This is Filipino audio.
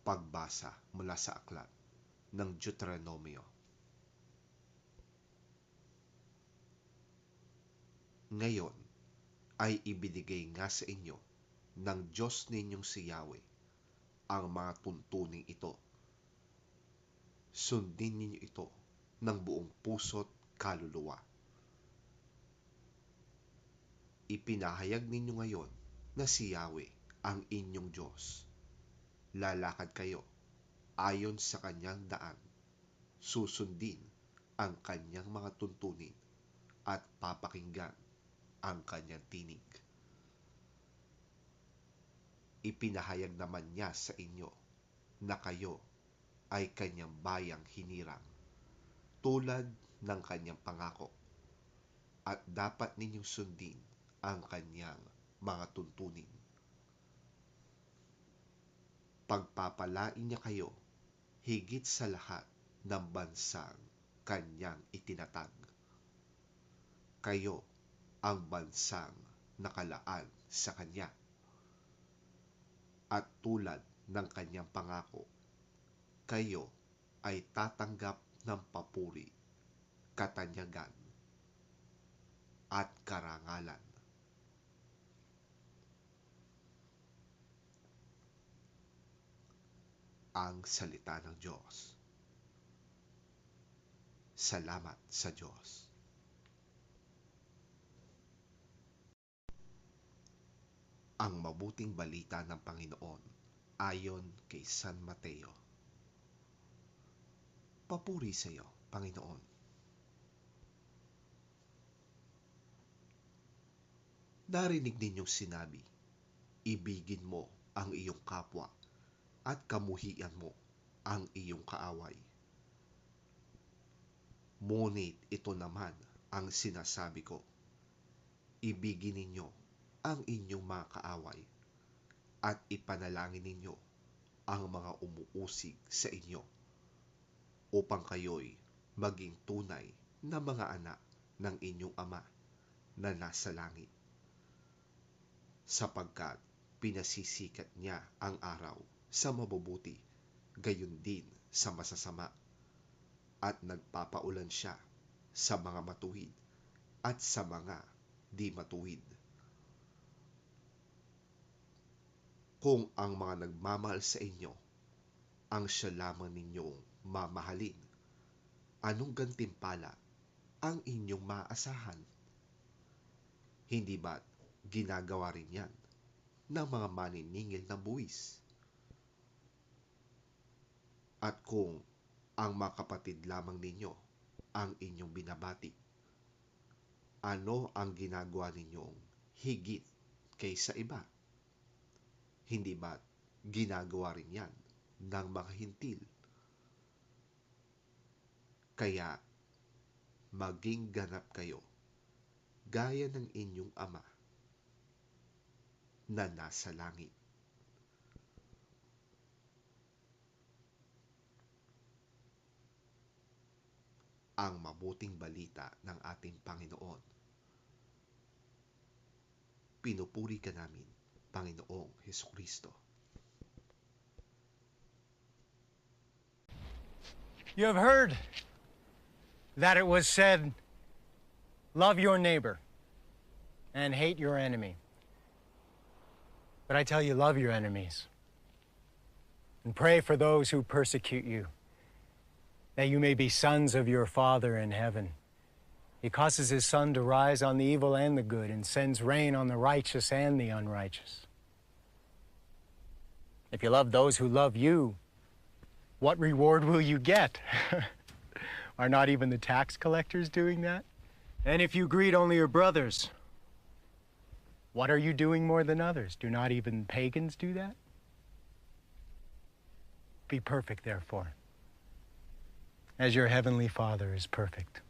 Pagbasa mula sa aklat ng Deuteronomio. Ngayon ay ibinigay nga sa inyo ng Diyos ninyong si Yahweh ang mga tuntuning ito. Sundin ninyo ito ng buong puso't kaluluwa. Ipinahayag ninyo ngayon na si Yahweh ang inyong Diyos. Lalakad kayo ayon sa kanyang daan, susundin ang kanyang mga tuntunin at papakinggan ang kanyang tinig. Ipinahayag naman niya sa inyo na kayo ay kanyang bayang hinirang, tulad ng kanyang pangako, at dapat ninyong sundin ang kanyang mga tuntunin. Pagpapalain niya kayo higit sa lahat ng bansang kanyang itinatag. Kayo ang bansang nakalaan sa kanya. At tulad ng kanyang pangako, kayo ay tatanggap ng papuri, katanyagan, at karangalan. Ang salita ng Diyos. Salamat sa Diyos. Ang mabuting balita ng Panginoon ayon kay San Mateo. Papuri sa iyo, Panginoon. Narinig ninyong sinabi, ibigin mo ang iyong kapwa at kamuhian mo ang iyong kaaway. Ngunit ito naman ang sinasabi ko, ibigin ninyo ang inyong mga kaaway at ipanalangin ninyo ang mga umuusig sa inyo, upang kayo'y maging tunay na mga anak ng inyong Ama na nasa langit. Sapagkat pinasisikat niya ang araw sa mabubuti, gayon din sa masasama, at nagpapaulan siya sa mga matuwid at sa mga di matuwid. Kung ang mga nagmamahal sa inyo ang siya lamang ninyong mamahalin, anong gantimpala ang inyong maaasahan? Hindi ba't ginagawa rin yan ng mga maniningil ng buwis? At kung ang mga kapatid lamang ninyo ang inyong binabati, ano ang ginagawa ninyong higit kaysa iba? Hindi ba't ginagawa rin yan ng mga hintil? Kaya maging ganap kayo gaya ng inyong Ama na nasa langit. Ang mabuting balita ng ating Panginoon. Pinupuri ka namin, Panginoong Hesukristo. You have heard that it was said, love your neighbor and hate your enemy. But I tell you, love your enemies and pray for those who persecute you, that you may be sons of your Father in heaven. He causes his sun to rise on the evil and the good, and sends rain on the righteous and the unrighteous. If you love those who love you, what reward will you get? Are not even the tax collectors doing that? And if you greet only your brothers, what are you doing more than others? Do not even pagans do that? Be perfect, therefore, as your heavenly Father is perfect.